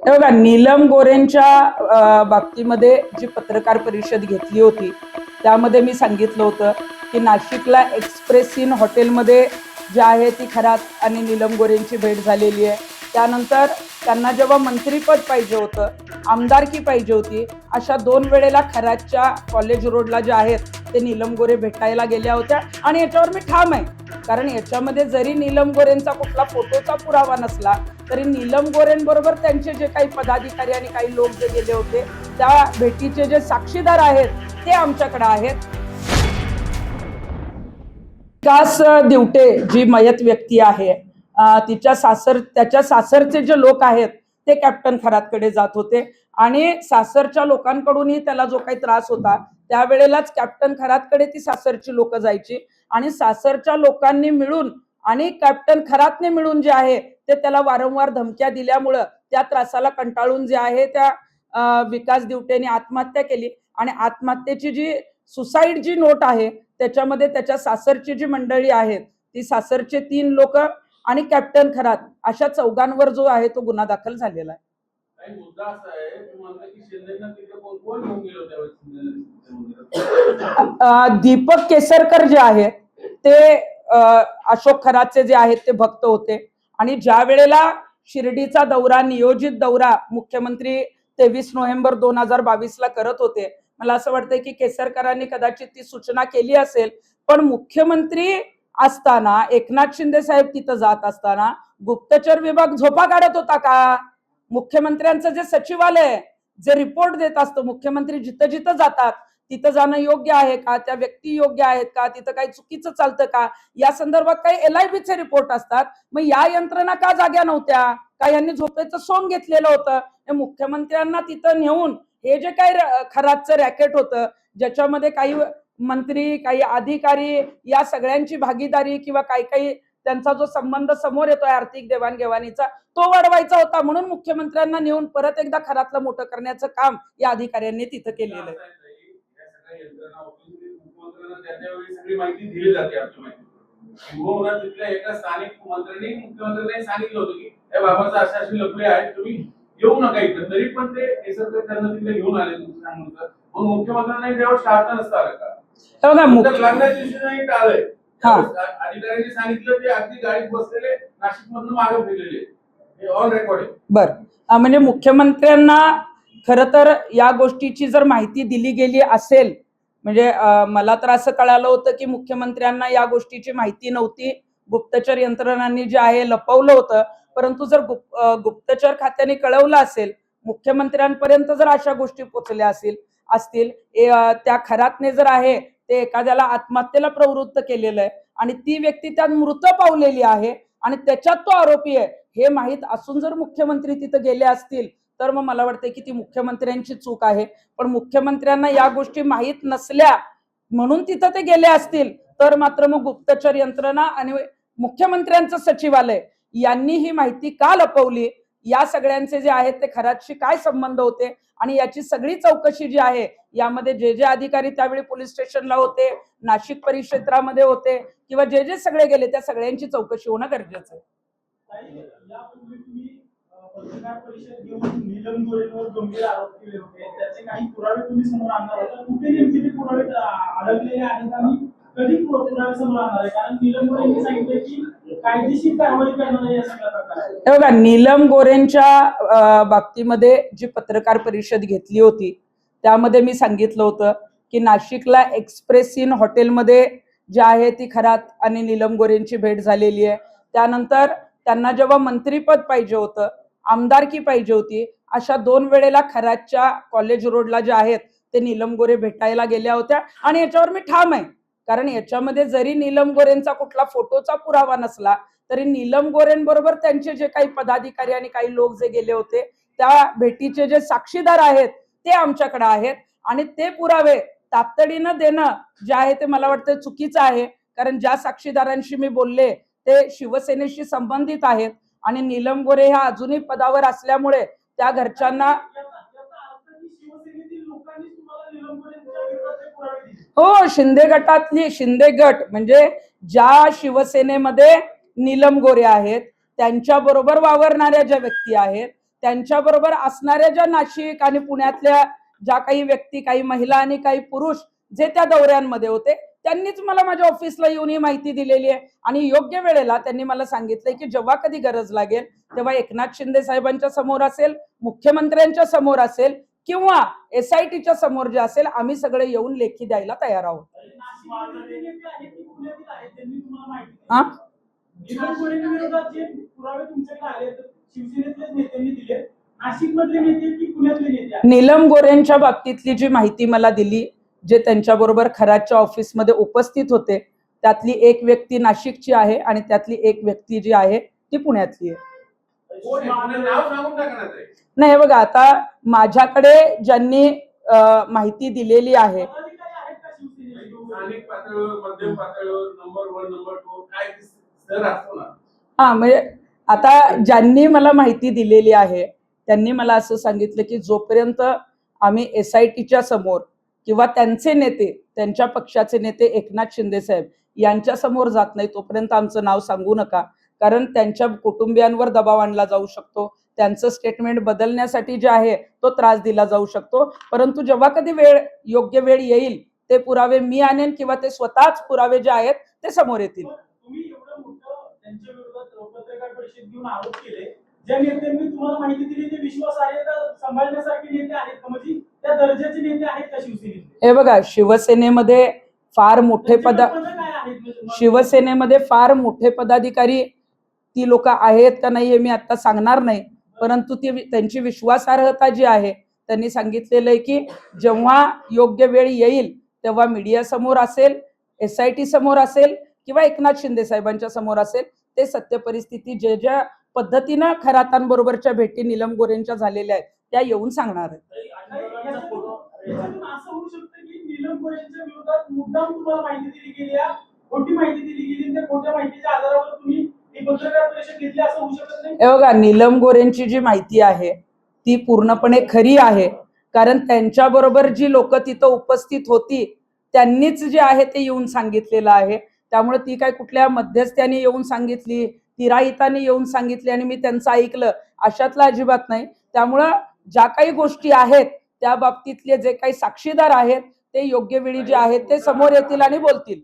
हे बघा, नीलम गोरेंच्या बाबतीमध्ये जी पत्रकार परिषद घेतली होती त्यामध्ये मी सांगितलं होतं की नाशिकला एक्सप्रेस इन हॉटेलमध्ये जे आहे ती खरात आणि नीलम गोरेंची भेट झालेली आहे। त्यानंतर त्यांना जेव्हा मंत्रीपद पाहिजे होतं, आमदारकी पाहिजे होती, अशा 2 वेळेला खरातच्या कॉलेज रोडला जे आहेत ते नीलम गोरे भेटायला गेल्या होत्या। आणि याच्यावर मी ठाम आहे, कारण याच्यामध्ये जरी नीलम गोरेंचा कुठला फोटोचा पुरावा नसला तरी नीलम गोरेंबरोबर त्यांचे जे काही पदाधिकारी आणि काही लोक जे गेले होते त्या भेटीचे जे साक्षीदार आहेत ते आमच्याकडे आहेत। विकास दिवटे जी मयत व्यक्ती आहे, त्याच्या सासरचे जे लोक आहेत ते कॅप्टन खरातकडे जात होते आणि सासरच्या लोकांकडूनही त्याला जो काही त्रास होता त्यावेळेलाच कॅप्टन खरातकडे ती सासरची लोक जायची आणि सासरच्या लोकांनी मिळून आणि कॅप्टन खरातने मिळून जे आहे ते त्याला वारंवार धमक्या दिल्यामुळं त्या त्रासाला कंटाळून जे आहे त्या विकास दिवटेने आत्महत्या केली। आणि आत्महत्येची जी सुसाईड जी नोट आहे त्याच्यामध्ये त्याच्या सासरची जी मंडळी आहेत ती सासरचे 3 लोक आणि कॅप्टन खरात अशा 4घांवर जो आहे तो गुन्हा दाखल झालेला आहे। दीपक केसरकर जे आहे ते अशोक खरातचे जे आहेत ते भक्त होते आणि ज्या वेळेला शिर्डीचा दौरा, नियोजित दौरा मुख्यमंत्री 23 नोव्हेंबर 2022 ला करत होते, मला असं वाटतंय की केसरकरांनी कदाचित ती सूचना केली असेल, पण मुख्यमंत्री असताना एकनाथ शिंदे साहेब तिथं जात असताना गुप्तचर विभाग झोपा काढत होता का? मुख्यमंत्र्यांचं जे सचिवालय जे रिपोर्ट देत असतं, मुख्यमंत्री जिथं जिथं जातात तिथं जाणं योग्य आहे का, त्या व्यक्ती योग्य आहेत का, तिथं काही चुकीचं चालतं का, या संदर्भात काही LIBचे रिपोर्ट असतात। मग या यंत्रणा का जाग्या नव्हत्या का? यांनी झोपेचं सोंग घेतलेलं होतं। मुख्यमंत्र्यांना तिथं नेऊन हे जे काही खरातचं रॅकेट होतं ज्याच्यामध्ये काही मंत्री, काही अधिकारी या सगळ्यांची भागीदारी किंवा काही त्यांचा जो संबंध समोर येतोय आर्थिक देवाणघेवाणीचा तो वाढवायचा होता, म्हणून मुख्यमंत्र्यांना नेऊन परत एकदा खरातलं मोठं करण्याचं काम या अधिकाऱ्यांनी तिथं केलेलं आहे। माहिती दिली जाते आपली माहिती तिथल्या एका स्थानिक मंत्र्यांनी मुख्यमंत्र्यांनी सांगितलं होतं की या बाबाचा अशी लफडे आहेत, तुम्ही येऊ नका इकडे, तरी पण ते केसरकर त्यांना तिकडे घेऊन आले तुमचं। मग मुख्यमंत्र्यांनी जेव्हा टाळता नसता आलं का? लग्नाच्या दिवशी नाही टाळलंय, अधिकाऱ्यांनी सांगितलं ते अगदी गाडीत बसलेले नाशिक मधून मागे फिरलेले, ऑन रेकॉर्ड आहे। बरं, म्हणजे मुख्यमंत्र्यांना खरं तर या गोष्टीची जर माहिती दिली गेली असेल, म्हणजे मला तर असं कळालं होतं की मुख्यमंत्र्यांना या गोष्टीची माहिती नव्हती, गुप्तचर यंत्रणांनी जे आहे लपवलं होतं। परंतु जर गुप्तचर खात्याने कळवलं असेल, मुख्यमंत्र्यांपर्यंत जर अशा गोष्टी पोहोचल्या असतील, त्या खरातने जर आहे ते एखाद्याला आत्महत्येला प्रवृत्त केलेलं आहे आणि ती व्यक्ती त्यात मृत पावलेली आहे आणि त्याच्यात तो आरोपी आहे हे माहीत असून जर मुख्यमंत्री तिथं गेले असतील तर मग मला वाटतं की ती मुख्यमंत्र्यांची चूक आहे। पण मुख्यमंत्र्यांना या गोष्टी माहीत नसल्या म्हणून तिथं ते गेले असतील तर मात्र मग गुप्तचर यंत्रणा आणि मुख्यमंत्र्यांचं सचिवालय यांनी ही माहिती का लपवली, या सगळ्यांचे जे आहेत ते खरातशी काय संबंध होते आणि याची सगळी चौकशी जी आहे यामध्ये जे अधिकारी त्यावेळी पोलीस स्टेशनला होते, नाशिक परिक्षेत्रामध्ये होते किंवा जे सगळे गेले त्या सगळ्यांची चौकशी होणं गरजेचं आहे। पत्रकार परिषद घेऊन नीलम गोरेंवर गंभीर आरोप केले होते, त्याचे काही पुरावे तुम्ही समोर आणणार होता, कुठे नेमके ते पुरावे अडकलेले आहेत आणि कधी पुरावे समोर आणणार आहे? कारण नीलम गोरेंनी सांगितले की कायदेशीर कारवाई करणार आहे या सगळ्या प्रकारात। बघा, नीलम गोरेंच्या बाबतीमध्ये जी पत्रकार परिषद घेतली होती त्यामध्ये मी सांगितलं होतं की नाशिकला एक्सप्रेस इन हॉटेलमध्ये जे आहे ती खरात आणि नीलम गोरेंची भेट झालेली आहे। त्यानंतर त्यांना जेव्हा मंत्रीपद पाहिजे होतं, आमदारकी पाहिजे होती, अशा 2 वेळेला खरातच्या कॉलेज रोडला जे आहेत ते नीलम गोरे भेटायला गेल्या होत्या आणि याच्यावर मी ठाम आहे, कारण याच्यामध्ये जरी नीलम गोरेंचा कुठला फोटोचा पुरावा नसला तरी नीलम गोरेंबरोबर त्यांचे जे काही पदाधिकारी आणि काही लोक जे गेले होते त्या भेटीचे जे साक्षीदार आहेत ते आमच्याकडे आहेत आणि ते पुरावे तातडीनं देणं जे आहे ते मला वाटतं चुकीचं आहे, कारण ज्या साक्षीदारांशी मी बोलले ते शिवसेनेशी संबंधित आहेत आणि नीलम गोरे ह्या अजूनही पदावर असल्यामुळे त्या घरच्यांना हो, शिंदे गट म्हणजे ज्या शिवसेनेमध्ये नीलम गोरे आहेत त्यांच्या बरोबर वावरणाऱ्या ज्या व्यक्ती आहेत त्यांच्याबरोबर असणाऱ्या ज्या नाशिक आणि पुण्यातल्या ज्या काही व्यक्ती, काही महिला आणि काही पुरुष जे त्या दौऱ्यांमध्ये होते, त्यांनीच मला माझ्या ऑफिसला येऊन ही माहिती दिलेली आहे. आणि योग्य वेळेला त्यांनी मला सांगितलंय की जेव्हा कधी गरज लागेल तेव्हा एकनाथ शिंदे साहेबांच्या समोर असेल, मुख्यमंत्र्यांच्या समोर असेल किंवा SITच्या समोर जे असेल, आम्ही सगळे येऊन लेखी द्यायला तयार आहोत. नाशिकमधले नेते आहेत की पुण्यातील आहेत त्यांनी तुम्हाला माहिती दिली? हा नीलम गोऱ्हेंविरोधात जे पुरावे तुमच्याकडे आले तर शिवसेनेतल्याच नेत्यांनी दिले. नाशिकमधले नेते की पुण्यातले नेते आहेत? नीलम गोऱ्हेंच्या बाबतीतली जी माहिती मला दिली, जे त्यांच्याबरोबर खरातच्या ऑफिसमध्ये उपस्थित होते, त्यातली एक व्यक्ती नाशिकची आहे आणि त्यातली एक व्यक्ती जी आहे ती पुण्यातली आहे. कोण आहे? पुन्हा नाव सांगून टाका ना ताई. नाही, हे बघा, आता माझ्याकडे ज्यांनी माहिती दिलेली आहे, पदाधिकारी आहेत का शिवसेनेचे? स्थानिक पातळीवर, मध्यम पातळीवर, नंबर 1, नंबर 2 काय स्तर असतो ना. हा म्हणजे आता ज्यांनी मला माहिती दिलेली आहे त्यांनी मला असं सांगितलं की जोपर्यंत आम्ही SITच्या समोर किंवा त्यांचे नेते, त्यांच्या पक्षाचे नेते एकनाथ शिंदे साहेब यांच्या समोर जात नाही तोपर्यंत आमचं नाव सांगू नका, कारण त्यांच्या कुटुंबियांवर दबाव आणला जाऊ शकतो, त्यांचं स्टेटमेंट बदलण्यासाठी जे आहे तो त्रास दिला जाऊ शकतो. परंतु जेव्हा कधी योग्य वेळ येईल ते पुरावे मी आणेन किंवा ते स्वतःच पुरावे जे आहेत ते समोर येतील. तुम्ही एवढं मोठं त्यांच्या विरोधात पत्रकार परिषद घेऊन आरोप केले, ज्या नेत्यांनी तुम्हाला माहिती दिली ते विश्वासार्हता सांभाळण्यासारखे नेते आहेत का? म्हणजे त्या दर्जाचे नेते आहेत का शिवसेनेचे? हे बघा, शिवसेनेमध्ये फार मोठे त्यांची पदं काय आहेत म्हणजे तुम्हाला? शिवसेनेमध्ये फार मोठे पदाधिकारी ती लोक आहेत का नाही हे मी आता सांगणार नाही, परंतु ती त्यांची विश्वासार्हता जी आहे त्यांनी सांगितलेलं आहे की जेव्हा योग्य वेळ येईल तेव्हा मीडिया समोर असेल, SIT समोर असेल किंवा एकनाथ शिंदे साहेबांच्या समोर असेल, ते सत्य परिस्थिती जे ज्या पद्धतीनं खरातांबरोबरच्या भेटी नीलम गोऱ्हेंच्या झालेल्या आहेत त्या येऊन सांगणार आहेत. याच्यातून असं होऊ शकतं की नीलम गोऱ्हेंच्या विरोधात मुद्दाम तुम्हाला माहिती दिली गेली आहे, खोटी माहिती दिली गेली आणि त्या खोट्या माहितीच्या आधारावर तुम्ही ही पत्रकार परिषद घेतली, असं होऊ शकत नाही? हे बघा, नीलम गोऱ्हेंची जी माहिती आहे ती पूर्णपणे खरी आहे, कारण त्यांच्याबरोबर जी लोक तिथं उपस्थित होती त्यांनीच जे आहे ते येऊन सांगितलेलं आहे. त्यामुळे ती काय कुठल्या मध्यस्थ्याने येऊन सांगितली, तिराहिताने येऊन सांगितली आणि मी त्यांचं ऐकलं, अशातला अजिबात नाही. त्यामुळं ज्या काही गोष्टी आहेत त्या बाबतीतले जे काही साक्षीदार आहेत ते योग्य वेळी जे आहेत ते समोर येतील आणि बोलतील.